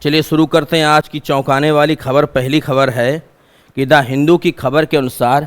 चलिए शुरू करते हैं आज की चौंकाने वाली खबर। पहली खबर है कि द हिंदू की खबर के अनुसार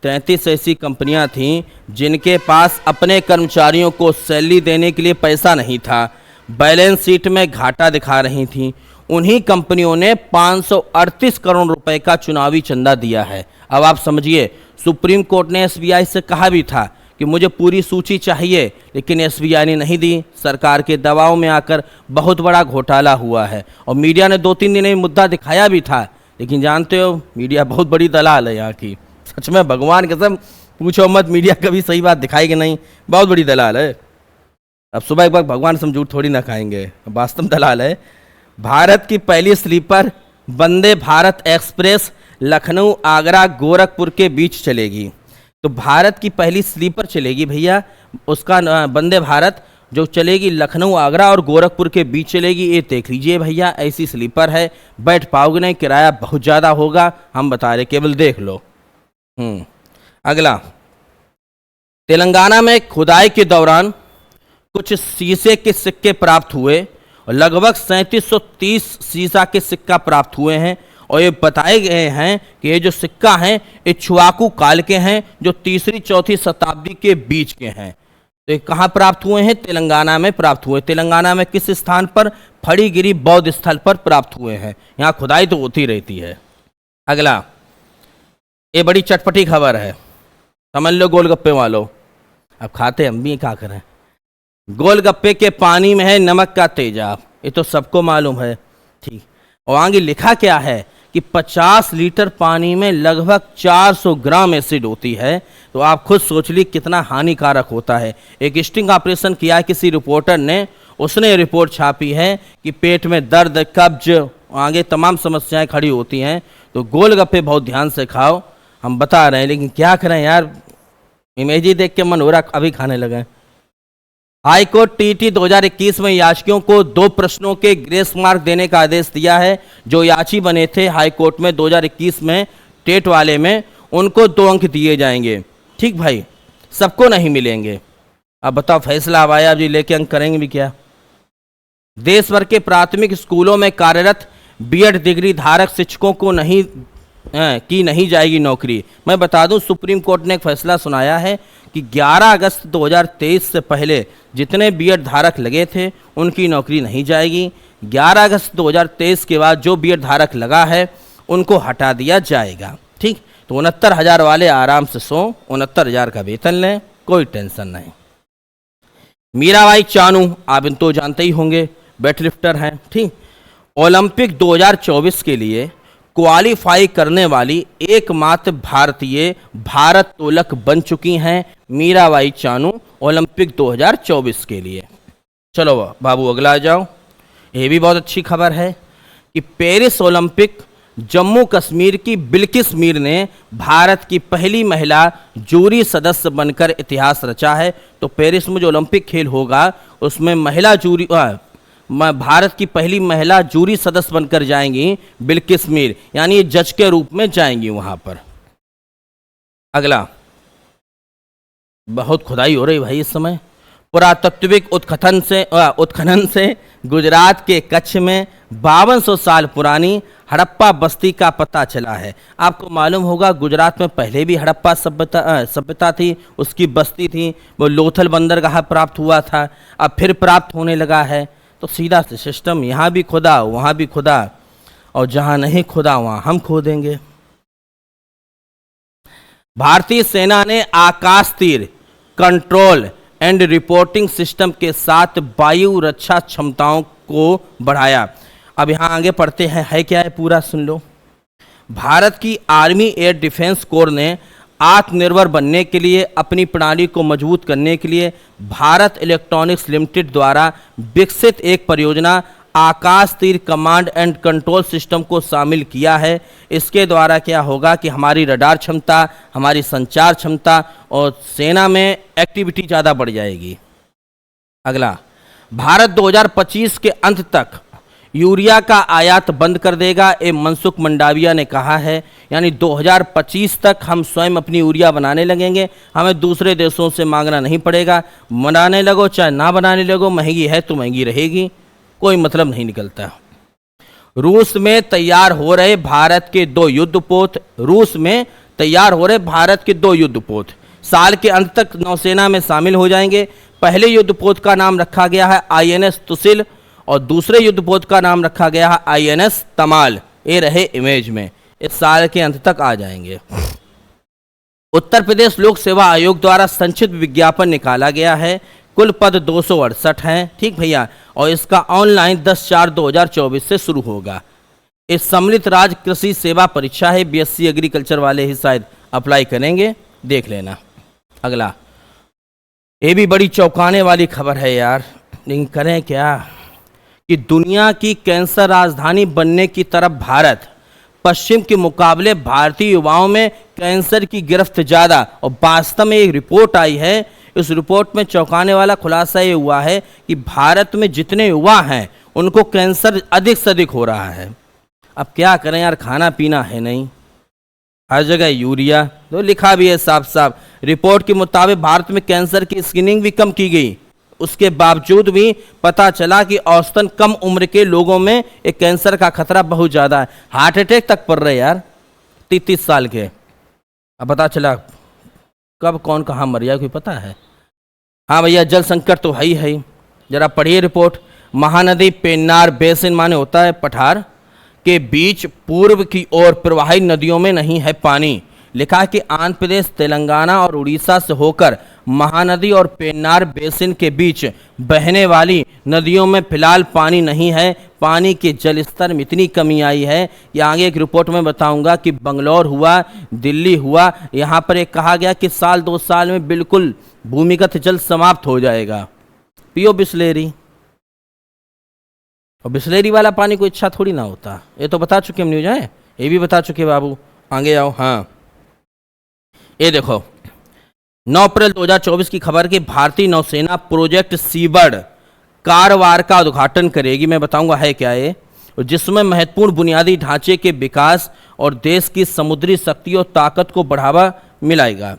33 ऐसी कंपनियां थीं जिनके पास अपने कर्मचारियों को सैलरी देने के लिए पैसा नहीं था, बैलेंस शीट में घाटा दिखा रही थीं। उन्हीं कंपनियों ने 538 करोड़ रुपए का चुनावी चंदा दिया है। अब आप समझिए, सुप्रीम कोर्ट ने एसबीआई से कहा भी था कि मुझे पूरी सूची चाहिए, लेकिन एसबीआई ने नहीं दी। सरकार के दबाव में आकर बहुत बड़ा घोटाला हुआ है और मीडिया ने 2-3 दिन में मुद्दा दिखाया भी था, लेकिन जानते हो मीडिया बहुत बड़ी दलाल है यहाँ की। सच में भगवान कसम पूछो मत, मीडिया कभी सही बात दिखाएगी नहीं, बहुत बड़ी दलाल है। अब सुबह एक बार भगवान से हम झूठ थोड़ी ना खाएंगे, वास्तव दलाल है। भारत की पहली स्लीपर वंदे भारत एक्सप्रेस लखनऊ आगरा गोरखपुर के बीच चलेगी। तो भारत की पहली स्लीपर चलेगी भैया, उसका वंदे भारत जो चलेगी लखनऊ आगरा और गोरखपुर के बीच चलेगी। ये देख लीजिए भैया, ऐसी स्लीपर है, बैठ पाओगे नहीं, किराया बहुत ज़्यादा होगा, हम बता रहे, केवल देख लो। अगला, तेलंगाना में खुदाई के दौरान कुछ शीशे के सिक्के प्राप्त हुए और लगभग 3730 शीशा के सिक्का प्राप्त हुए हैं और ये बताए गए हैं कि ये जो सिक्का हैं इक्ष्वाकु काल के हैं, जो 3री-4थी शताब्दी के बीच के हैं। तो ये कहाँ प्राप्त हुए हैं? तेलंगाना में प्राप्त हुए। तेलंगाना में किस स्थान पर? फड़ीगिरी बौद्ध स्थल पर प्राप्त हुए हैं। यहाँ खुदाई तो होती रहती है। अगला, ये बड़ी चटपटी खबर है, समझ लो गोलगप्पे वालों, अब खाते हम भी क्या करें। गोलगप्पे के पानी में है नमक का तेजाब, ये तो सबको मालूम है, ठीक। और आगे लिखा क्या है कि 50 लीटर पानी में लगभग 400 ग्राम एसिड होती है। तो आप खुद सोच ली कितना हानिकारक होता है। एक स्टिंग ऑपरेशन किया है किसी रिपोर्टर ने, उसने रिपोर्ट छापी है कि पेट में दर्द, कब्ज, आगे तमाम समस्याएं खड़ी होती हैं। तो गोलगप्पे बहुत ध्यान से खाओ, हम बता रहे हैं, लेकिन क्या करें यार, इमेज ही देख के मन हो रहा अभी खाने लगे। हाईकोर्ट टीटी 2021 में याचियों को 2 प्रश्नों के ग्रेस मार्क देने का आदेश दिया है। जो याची बने थे हाईकोर्ट में 2021 में टेट वाले में, उनको 2 अंक दिए जाएंगे। ठीक भाई, सबको नहीं मिलेंगे। अब बताओ, फैसला अब आया, अब जी लेके अंक करेंगे भी क्या? देश भर के प्राथमिक स्कूलों में कार्यरत बीएड डिग्री धारक शिक्षकों को नहीं जाएगी नौकरी। मैं बता दूं, सुप्रीम कोर्ट ने एक फैसला सुनाया है कि 11 अगस्त 2023 से पहले जितने बीएड धारक लगे थे उनकी नौकरी नहीं जाएगी। 11 अगस्त 2023 के बाद जो बीएड धारक लगा है उनको हटा दिया जाएगा। ठीक, तो 69,000 वाले आराम से सो 69,000 का वेतन लें, कोई टेंशन नहीं। मीराबाई चानू, आप इन तो जानते ही होंगे, वेट लिफ्टर हैं। ठीक, ओलंपिक 2024 के लिए क्वालिफाई करने वाली एकमात्र भारतीय भारोत्तोलक बन चुकी हैं मीराबाई चानू, ओलंपिक 2024 के लिए। चलो बाबू अगला आ जाओ। ये भी बहुत अच्छी खबर है कि पेरिस ओलंपिक जम्मू कश्मीर की बिल्किस मीर ने भारत की पहली महिला जूरी सदस्य बनकर इतिहास रचा है। तो पेरिस में जो ओलंपिक खेल होगा उसमें महिला जूरी भारत की पहली महिला जूरी सदस्य बनकर जाएंगी बिल्किस मीर, यानी ये जज के रूप में जाएंगी वहां पर। अगला, बहुत खुदाई हो रही भाई इस समय। पुरातात्विक उत्खनन से गुजरात के कच्छ में 5200 साल पुरानी हड़प्पा बस्ती का पता चला है। आपको मालूम होगा गुजरात में पहले भी हड़प्पा सभ्यता थी, उसकी बस्ती थी, वो लोथल बंदरगाह प्राप्त हुआ था, अब फिर प्राप्त होने लगा है। तो सीधा से सिस्टम, यहाँ भी खुदा वहाँ भी खुदा, और जहाँ नहीं खुदा वहाँ हम खोदेंगे। भारतीय सेना ने आकाश तीर कंट्रोल एंड रिपोर्टिंग सिस्टम के साथ वायु रक्षा क्षमताओं को बढ़ाया। अब यहाँ आगे पढ़ते हैं, है क्या है पूरा सुन लो। भारत की आर्मी एयर डिफेंस कोर ने आत्मनिर्भर बनने के लिए, अपनी प्रणाली को मजबूत करने के लिए भारत इलेक्ट्रॉनिक्स लिमिटेड द्वारा विकसित एक परियोजना आकाश तीर कमांड एंड कंट्रोल सिस्टम को शामिल किया है। इसके द्वारा क्या होगा कि हमारी रडार क्षमता, हमारी संचार क्षमता और सेना में एक्टिविटी ज़्यादा बढ़ जाएगी। अगला, भारत 2025 के अंत तक यूरिया का आयात बंद कर देगा, ये मनसुख मंडाविया ने कहा है। यानी 2025 तक हम स्वयं अपनी यूरिया बनाने लगेंगे, हमें दूसरे देशों से मांगना नहीं पड़ेगा। बनाने लगो चाहे ना बनाने लगो, महंगी है तो महंगी रहेगी, कोई मतलब नहीं निकलता। रूस में तैयार हो रहे भारत के 2 युद्धपोत, रूस में तैयार हो रहे भारत के 2 युद्धपोत साल के अंत तक नौसेना में शामिल हो जाएंगे। पहले युद्धपोत का नाम रखा गया है आईएनएस तुसिल और दूसरे युद्धपोत का नाम रखा गया है आईएनएस तमाल। ये रहे इमेज में, इस साल के अंत तक आ जाएंगे। उत्तर प्रदेश लोक सेवा आयोग द्वारा संक्षिप्त विज्ञापन निकाला गया है। कुल पद 268 हैं, ठीक भैया, और इसका ऑनलाइन 10/4/2024 से शुरू होगा। इस सम्मिलित राज्य कृषि सेवा परीक्षा है, बीएससी एग्रीकल्चर वाले ही शायद अप्लाई करेंगे, देख लेना। अगला, ये भी बड़ी चौंकाने वाली खबर है यार, लेकिन करें क्या कि दुनिया की कैंसर राजधानी बनने की तरफ भारत, पश्चिम के मुकाबले भारतीय युवाओं में कैंसर की गिरफ्त ज़्यादा। और वास्तव में एक रिपोर्ट आई है, इस रिपोर्ट में चौंकाने वाला खुलासा ये हुआ है कि भारत में जितने युवा हैं उनको कैंसर अधिक से अधिक हो रहा है। अब क्या करें यार, खाना पीना है नहीं, हर जगह यूरिया, तो लिखा भी है साफ साफ। रिपोर्ट के मुताबिक भारत में कैंसर की स्क्रीनिंग भी कम की गई, उसके बावजूद भी पता चला कि औसतन कम उम्र के लोगों में एक कैंसर का खतरा बहुत ज़्यादा है। हार्ट अटैक तक पड़ रहे यार 30 साल के। अब पता चला कब कौन कहाँ मर गया, कोई पता है? हाँ भैया, जल संकट तो है ही। जरा पढ़िए रिपोर्ट। महानदी पेन्नार बेसिन माने होता है पठार के बीच पूर्व की ओर प्रवाहित नदियों में नहीं है पानी। लिखा है कि आंध्र प्रदेश, तेलंगाना और उड़ीसा से होकर महानदी और पेन्नार बेसिन के बीच बहने वाली नदियों में फिलहाल पानी नहीं है। पानी के जल स्तर में इतनी कमी आई है कि आगे एक रिपोर्ट में बताऊंगा कि बंगलौर हुआ, दिल्ली हुआ, यहाँ पर एक कहा गया कि साल 2 साल में बिल्कुल भूमिगत जल समाप्त हो जाएगा। पियो बिस्लेरी, और बिस्लेरी वाला पानी कोई अच्छा थोड़ी ना होता। ये तो बता चुके हम न्यूज है, ये भी बता चुके बाबू, आगे आओ। हाँ, ये देखो 9 अप्रैल 2024 की खबर कि भारतीय नौसेना प्रोजेक्ट सीबर्ड कारवार का उद्घाटन करेगी। मैं बताऊंगा है क्या ये, जिसमें महत्वपूर्ण बुनियादी ढांचे के विकास और देश की समुद्री शक्ति और ताकत को बढ़ावा मिलाएगा।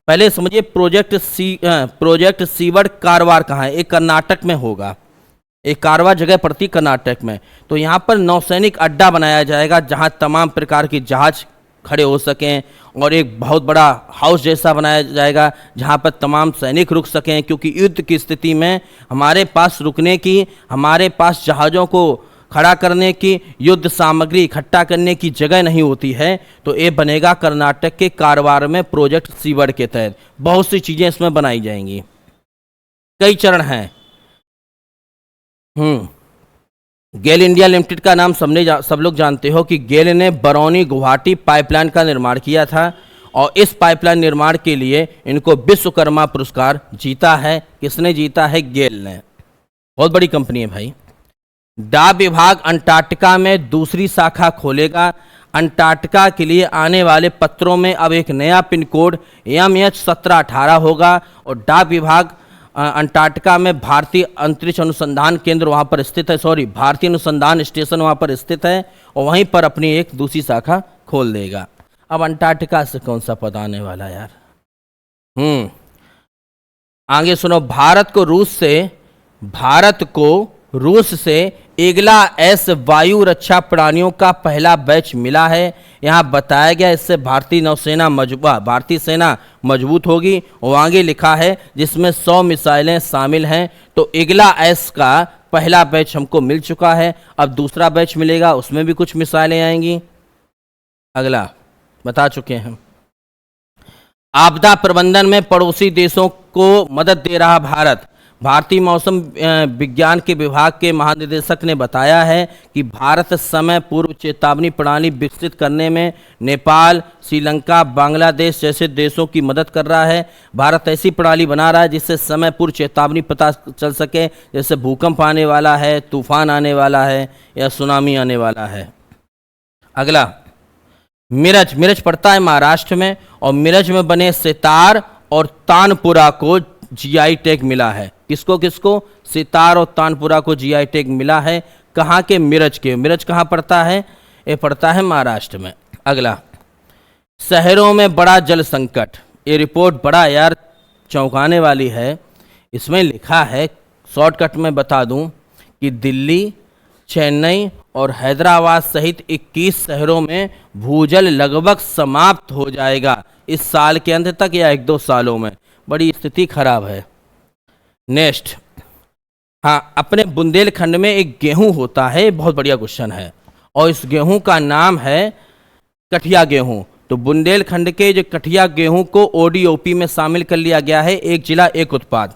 पहले समझिए प्रोजेक्ट सीबर्ड कारवार कहाँ है? एक कर्नाटक में होगा, एक कारवार जगह पड़ती कर्नाटक में। तो यहाँ पर नौसैनिक अड्डा बनाया जाएगा जहाँ तमाम प्रकार की जहाज खड़े हो सकें, और एक बहुत बड़ा हाउस जैसा बनाया जाएगा जहां पर तमाम सैनिक रुक सकें, क्योंकि युद्ध की स्थिति में हमारे पास रुकने की, हमारे पास जहाज़ों को खड़ा करने की, युद्ध सामग्री इकट्ठा करने की जगह नहीं होती है। तो ये बनेगा कर्नाटक के कारवार में प्रोजेक्ट सीबर्ड के तहत। बहुत सी चीज़ें इसमें बनाई जाएंगी, कई चरण हैं। गेल इंडिया लिमिटेड का नाम सब लोग जानते हो कि गेल ने बरौनी गुवाहाटी पाइपलाइन का निर्माण किया था, और इस पाइपलाइन निर्माण के लिए इनको विश्वकर्मा पुरस्कार जीता है। किसने जीता है? गेल ने। बहुत बड़ी कंपनी है भाई। डाक विभाग अंटार्कटिका में दूसरी शाखा खोलेगा। अंटार्कटिका के लिए आने वाले पत्रों में अब एक नया पिन कोड MH1718 होगा, और डाक विभाग अंटार्कटिका में भारतीय अंतरिक्ष अनुसंधान केंद्र वहाँ पर स्थित है, भारतीय अनुसंधान स्टेशन वहाँ पर स्थित है, और वहीं पर अपनी एक दूसरी शाखा खोल देगा। अब अंटार्कटिका से कौन सा पद आने वाला यार? आगे सुनो। भारत को रूस से ईगला S वायु रक्षा प्राणियों का पहला बैच मिला है। यहाँ बताया गया इससे भारतीय सेना मजबूत होगी, और आगे लिखा है जिसमें 100 मिसाइलें शामिल हैं। तो ईगला S का पहला बैच हमको मिल चुका है, अब दूसरा बैच मिलेगा, उसमें भी कुछ मिसाइलें आएंगी। अगला बता चुके हैं। आपदा प्रबंधन में पड़ोसी देशों को मदद दे रहा भारत। भारतीय मौसम विज्ञान के विभाग के महानिदेशक ने बताया है कि भारत समय पूर्व चेतावनी प्रणाली विकसित करने में नेपाल, श्रीलंका, बांग्लादेश जैसे देशों की मदद कर रहा है। भारत ऐसी प्रणाली बना रहा है जिससे समय पूर्व चेतावनी पता चल सके, जैसे भूकंप आने वाला है, तूफान आने वाला है, या सुनामी आने वाला है। अगला, मिरज पड़ता है महाराष्ट्र में, और मिरज में बने सितार और तानपुरा को GI टैग मिला है। किसको? सितार और तानपुरा को GI टैग मिला है। कहाँ के? मिरज के। मिरज कहाँ पड़ता है? ये पड़ता है महाराष्ट्र में। अगला, शहरों में बड़ा जल संकट। ये रिपोर्ट बड़ा यार चौंकाने वाली है। इसमें लिखा है, शॉर्टकट में बता दूं, कि दिल्ली, चेन्नई और हैदराबाद सहित 21 शहरों में भूजल लगभग समाप्त हो जाएगा इस साल के अंत तक या 1-2 सालों में। बड़ी स्थिति खराब है। नेक्स्ट, हाँ, अपने बुंदेलखंड में एक गेहूं होता है, बहुत बढ़िया क्वेश्चन है, और इस गेहूं का नाम है कठिया गेहूं। तो बुंदेलखंड के जो कठिया गेहूं को ओडीओपी में शामिल कर लिया गया है, एक जिला एक उत्पाद।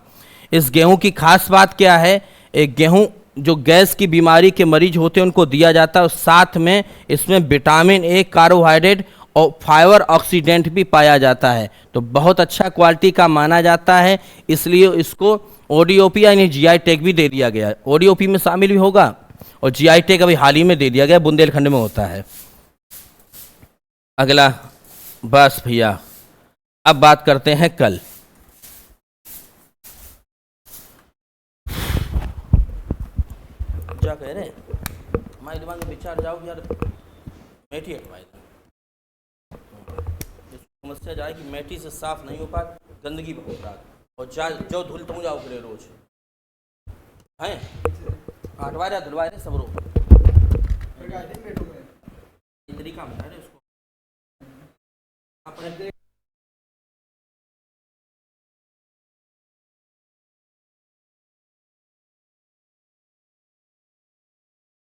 इस गेहूं की खास बात क्या है? एक गेहूं जो गैस की बीमारी के मरीज होते हैं उनको दिया जाता है, और साथ में इसमें विटामिन ए, कार्बोहाइड्रेट और फाइबर ऑक्सीडेंट भी पाया जाता है। तो बहुत अच्छा क्वालिटी का माना जाता है, इसलिए इसको ओडीओपी यानी जीआई टैग भी दे दिया गया है। ओडीओपी में शामिल भी होगा और जीआई टैग अभी हाल ही में दे दिया गया, बुंदेलखंड में होता है। अगला, बस भैया, अब बात करते हैं कल। क्या कह रहे हैं? हमारे दिमाग में विचार जाओ यार, मेथी हटवाए। समस्या जाए कि मेथी से साफ नहीं हो पा, गंदगी बहुत रहा, और जो धुलता हूँ जाओ करे रोज हैं, हटवा रहे धुलवा रहे सब रोज तरीका में उसको अपने